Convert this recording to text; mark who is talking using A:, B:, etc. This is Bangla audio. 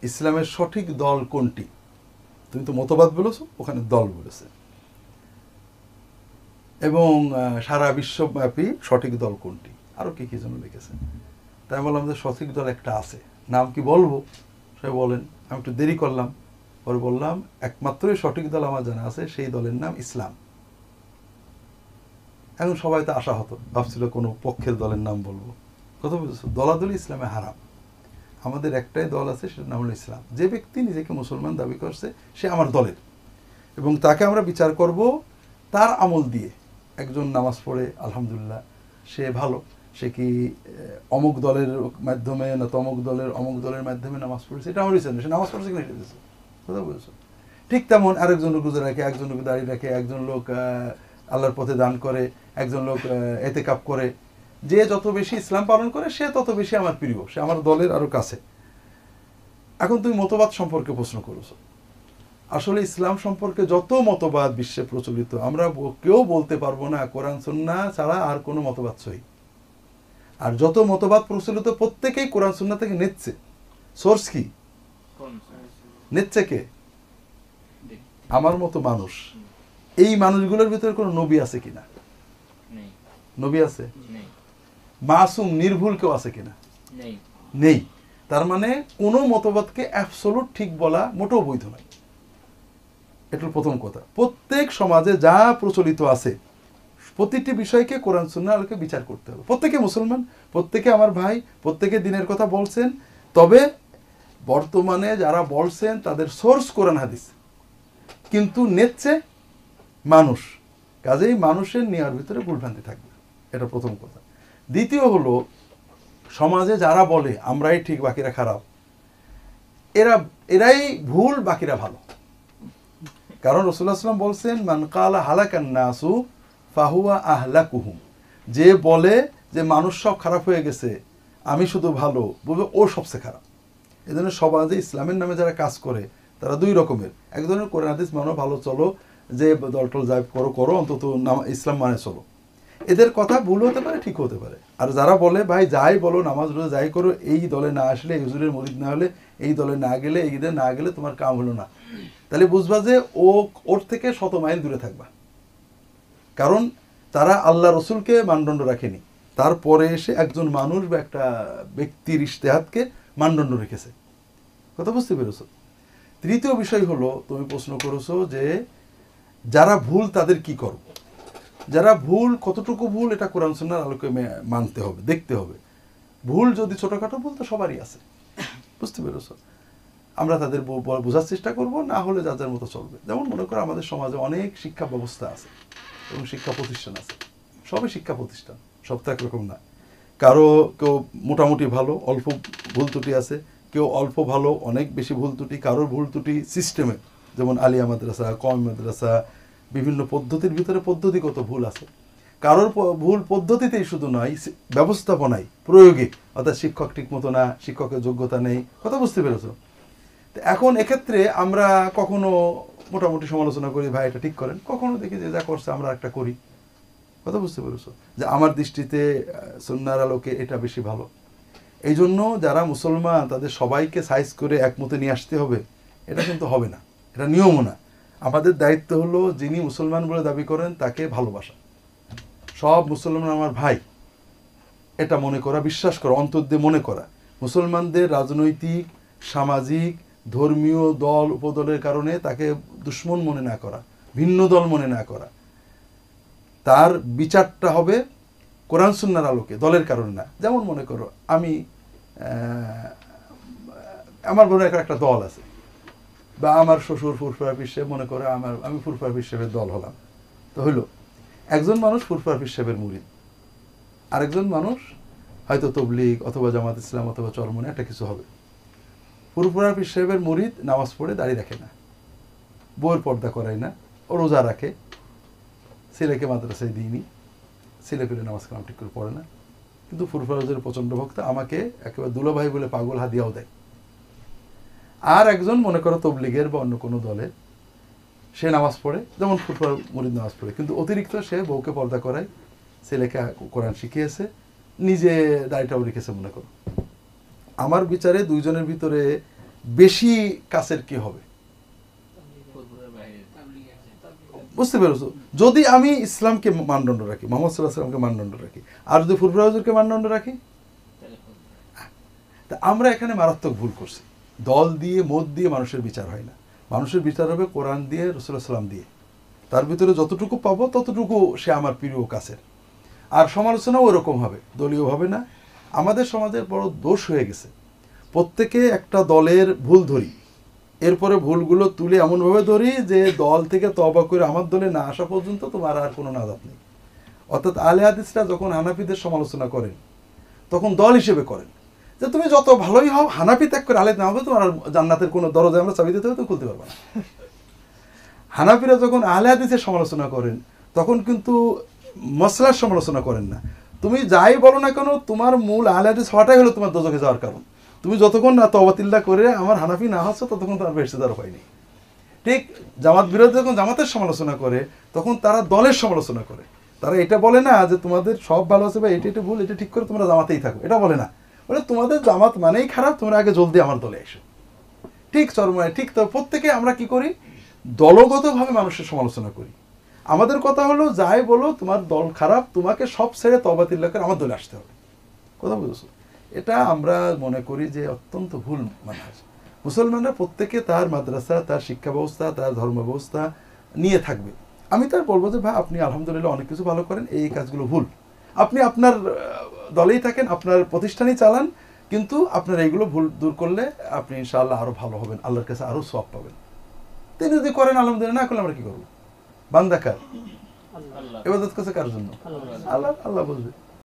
A: ইসলামের সঠিক দল কোনটি? তুমি তো মতবাদ বলেছো, ওখানে দল বলেছে। এবং সারা বিশ্বব্যাপী সঠিক দল কোনটি, আরো কি কি যেন লিখেছে। তাই বললাম যে সঠিক দল একটা আছে, নাম কি বলবো? সে বলেন, আমি একটু দেরি করলাম, পরে বললাম একমাত্রই সঠিক দল আমার জানা আছে, সেই দলের নাম ইসলাম। এখন সবাই তো আশাহত, ভাবছিল কোনো পক্ষের দলের নাম বলবো। কথা বুঝেছো? দলাদলি ইসলামে হারাম। আমাদের একটাই দল আছে, সেটার নাম হলো ইসলাম। যে ব্যক্তি নিজেকে মুসলমান দাবি করছে সে আমার দলের, এবং তাকে আমরা বিচার করব তার আমল দিয়ে। একজন নামাজ পড়ে আলহামদুলিল্লাহ সে ভালো, সে কি অমুক দলের মাধ্যমে না তমুক দলের মাধ্যমে নামাজ পড়েছে, এটা আমার বিচার না, সে নামাজ পড়ছে কিনা এটা দিয়েছে। কথা বুঝেছো? ঠিক তেমন আরেকজন লোক রোজা রাখে, একজন লোক দাঁড়িয়ে রাখে, একজন লোক আল্লাহর পথে দান করে, একজন লোক এতেকাপ করে। যে যত বেশি ইসলাম পালন করে সে তত বেশি আমার প্রিয়, সে আমার দলের আরো কাছে। এখন তুমি মতবাদ সম্পর্কে প্রশ্ন করেছো। আসলে ইসলাম সম্পর্কে যত মতবাদ বিশ্বে প্রচলিত, আমরা কেউ বলতে পারবো না কোরআন সুন্নাহ ছাড়া আর কোনো মতবাদ সহি। আর যত মতবাদ প্রচলিত প্রত্যেকেই কোরআন সুন্নাহ থেকে নিচ্ছে। সোর্স কি? নিচ্ছে কে? আমার মতো মানুষ। এই মানুষগুলোর ভিতরে কোনো নবী আছে কিনা? নবী আছে? মাসুম নির্ভুল কেউ আছে কিনা? নেই। তার মানে কোনো মতবাদকে অ্যাবসলিউট ঠিক বলা মোটেও বৈধ নয়। এটা প্রথম কথা। প্রত্যেক সমাজে যা প্রচলিত আছে প্রতিটি বিষয়কে কোরআন সুন্নাহ আলোকে বিচার করতে হবে। প্রত্যেকে মুসলমান, প্রত্যেকে আমার ভাই, প্রত্যেকে দিনের কথা বলছেন, তবে বর্তমানে যারা বলছেন তাদের সোর্স কোরআন হাদিস, কিন্তু নেচ্ছে মানুষ। কাজেই মানুষের নেওয়ার ভিতরে ভুলভ্রান্তি থাকবে, এটা প্রথম কথা। দ্বিতীয় হলো, সমাজে যারা বলে আমরাই ঠিক বাকিরা খারাপ, এরাই ভুল বাকিরা ভালো। কারণ রাসূলুল্লাহ সাল্লাল্লাহু আলাইহি ওয়াসাল্লাম বলছেন, মান কালা হালাকান নাসু ফাহুয়া আহলাকুহুম। যে বলে যে মানুষ সব খারাপ হয়ে গেছে, আমি শুধু ভালো, বলবে ও সবচেয়ে খারাপ। এই জন্য সমাজে ইসলামের নামে যারা কাজ করে তারা দুই রকমের। এক ধরনের কোরআন হাদিস মানো, ভালো চলো, যে দলটল যাই করো অন্তত ইসলাম মানে চলো। এদের কথা ভুল হতে পারে, ঠিক হতে পারে। আর যারা বলে ভাই যাই বলো, নামাজ রোজা যাই করো, এই দলে না আসলে, এই হুজুরের মুরিদ না হলে, এই দলে না গেলে, এই ঈদে না গেলে তোমার কাম হলো না, তাহলে বুঝবা যে ওর থেকে 100 মাইল দূরে থাকবা। কারণ তারা আল্লাহ রসুলকে মানদণ্ড রাখেনি, তারপরে এসে একজন মানুষ বা একটা ব্যক্তির ইজতিহাদকে মানদণ্ড রেখেছে। কথা বুঝতে পেরেছো? তৃতীয় বিষয় হলো, তুমি প্রশ্ন করেছো যে যারা ভুল তাদের কি করব। যারা ভুল, কতটুকু ভুল, এটা কোরআন সুন্নাহর আলোকে মানতে হবে, দেখতে হবে। ভুল যদি ছোটখাটো ভুল তো সবারই আছে, বুঝতে পেরেছো? আমরা তাদের বোঝার চেষ্টা করব, না হলে যার যার মতো চলবে। যেমন মনে করো আমাদের সমাজে অনেক শিক্ষা ব্যবস্থা আছে এবং শিক্ষা প্রতিষ্ঠান আছে, সবই শিক্ষা প্রতিষ্ঠান, সব তো একরকম না। কেউ মোটামুটি ভালো, অল্প ভুল ত্রুটি আছে, কেউ অল্প ভালো, অনেক বেশি ভুল ত্রুটি। কারোর ভুল ত্রুটি সিস্টেমে, যেমন আলিয়া মাদ্রাসা, কওমি মাদ্রাসা, বিভিন্ন পদ্ধতির ভিতরে পদ্ধতিগত ভুল আছে। কারোর ভুল পদ্ধতিতেই শুধু নয়, ব্যবস্থাপনায়, প্রয়োগে, অর্থাৎ শিক্ষক ঠিক মতো না, শিক্ষকের যোগ্যতা নেই। কথা বুঝতে পেরেছো? এখন এক্ষেত্রে আমরা কখনো মোটামুটি সমালোচনা করি, ভাই এটা ঠিক করেন, কখনো দেখি যে যা করছে আমরা একটা করি। কথা বুঝতে পেরেছো? যে আমার দৃষ্টিতে সুন্নাহর আলোকে এটা বেশি ভালো। এই জন্য যারা মুসলমান তাদের সবাইকে সাইজ করে একমতে নিয়ে আসতে হবে, এটা কিন্তু হবে না, এটা নিয়মও না। আমাদের দায়িত্ব হলো যিনি মুসলমান বলে দাবি করেন তাকে ভালোবাসা, সব মুসলমান আমার ভাই এটা মনে করা, বিশ্বাস করা, অন্তর দিয়ে মনে করা। মুসলমানদের রাজনৈতিক, সামাজিক, ধর্মীয় দল উপদলের কারণে তাকে দুশ্মন মনে না করা, ভিন্ন দল মনে না করা। তার বিচারটা হবে কোরআন সুন্নাহর আলোকে, দলের কারণে না। যেমন মনে করো আমার মনে একটা দল আছে, বা আমার শ্বশুর ফুরফুরা পীর সাহেব, মনে করে আমি ফুরফুরা পীর সাহেবের দল হলাম, তো হইল একজন মানুষ ফুরফুরা পীর সাহেবের মুরিদ, আরেকজন মানুষ হয়তো তবলিগ অথবা জামাত ইসলাম অথবা চরমনে একটা কিছু হবে। ফুরফুরা পীর সাহেবের মুরিদ নামাজ পড়ে দাঁড়িয়ে রাখে না, বইয়ের পর্দা করায় না, ও রোজা রাখে, ছেলেকে মাদ্রাসায় দিইনি, ছেলে পেলে নামাজ কালাম ঠিক করে পড়ে না, কিন্তু ফুরফুরা হুজুরের প্রচণ্ড ভক্ত, আমাকে একেবারে দুলাভাই বলে পাগল হাদিয়াও দেয়। আর একজন মনে করো তবলিগের বা অন্য কোনো দলের, সে নামাজ পড়ে, যেমন ফুরফুরা মুরিদ নামাজ পড়ে, কিন্তু অতিরিক্ত সে বউকে পর্দা করায়, ছেলেকে কোরআন শিখিয়েছে, নিজে দাড়িটাও রেখেছে মনে করো। আমার বিচারে দুইজনের ভিতরে বেশি কাছের কি হবে? বুঝতে পেরেছো? যদি আমি ইসলামকে মানদণ্ড রাখি, মোহাম্মদ সাল্লাল্লাহু আলাইহি ওয়াসাল্লামকে মানদণ্ড রাখি, আর যদি ফুরফুরা হুজুরকে মানদণ্ড রাখি, তা আমরা এখানে মারাত্মক ভুল করছি। দল দিয়ে মত দিয়ে মানুষের বিচার হয় না। মানুষের বিচার হবে কোরআন দিয়ে, রাসূলুল্লাহ সাল্লাম দিয়ে। তার ভিতরে যতটুকু পাবো ততটুকু সে আমার প্রিয় কাছের। আর সমালোচনাও ওরকম হবে, দলীয় হবে না। আমাদের সমাজের বড় দোষ হয়ে গেছে, প্রত্যেকে একটা দলের ভুল ধরি, এরপরে ভুলগুলো তুলে এমনভাবে ধরি যে দল থেকে তওবা করে আমার দলে না আসা পর্যন্ত তোমার আর কোনো নাজাত নেই। অর্থাৎ আহলে হাদিসরা যখন হানাফিদের সমালোচনা করেন তখন দল হিসেবে করেন যে তুমি যত ভালোই হও, হানাফি ত্যাগ করে আহলে না হবে, তোমার আর জান্নাতের কোনো দরজা আমরা চাবি দিতে হবে, তুমি খুলতে পারবে না। হানাফিরা যখন আহলে হাদিসের সমালোচনা করেন তখন কিন্তু মসলার সমালোচনা করেন না। তুমি যাই বলো না কেন, তোমার মূল আহলে হাদিস হওয়াটাই হলো তোমার দোজখে যাওয়ার কারণ। তুমি যতক্ষণ না তওবাতিল্লাহ করে আমার হানাফি না হচ্ছ ততক্ষণ তোমার বেহেশতে যাওয়ার হয়নি। ঠিক জামাত বিরোধী যখন জামাতের সমালোচনা করে তখন তারা দলের সমালোচনা করে। তারা এটা বলে না যে তোমাদের সব ভালো আছে বা এটা ভুল, এটা ঠিক করে তোমরা জামাতেই থাকো, এটা বলে না। বলে তোমাদের জামাত মানেই খারাপ, তোমরা আগে জলদি আমার দলে এসো। ঠিক চরমায় ঠিক। তো প্রত্যেকে আমরা কি করি, দলগতভাবে মানুষের সমালোচনা করি। আমাদের কথা হলো যাই বলো তোমার দল খারাপ, তোমাকে সব ছেড়ে তওবাতিল্লাহ করে আমার দলে আসতে হবে। কথা বুঝেছো? এটা আমরা মনে করি যে অত্যন্ত ভুল মানহাজ। মুসলমানরা প্রত্যেকে তার মাদ্রাসা, তার শিক্ষা ব্যবস্থা, তার ধর্ম ব্যবস্থা নিয়ে থাকবে। আমি তার বলবো যে ভাই আপনি আলহামদুলিল্লাহ অনেক কিছু ভালো করেন, এই কাজগুলো ভুল। আপনি আপনার দলেই থাকেন, আপনার প্রতিষ্ঠানই চালান, কিন্তু আপনার এইগুলো ভুল দূর করলে আপনি ইনশাআল্লাহ আরো ভালো হবেন, আল্লাহর কাছে আরো সওয়াব পাবেন। তিনি যদি করেন আলহামদুলিল্লাহ, না করলে আমরা কি করবো? বান্দা কার? ইবাদত করছে কার জন্য? আল্লাহ। আল্লাহ বুঝবে।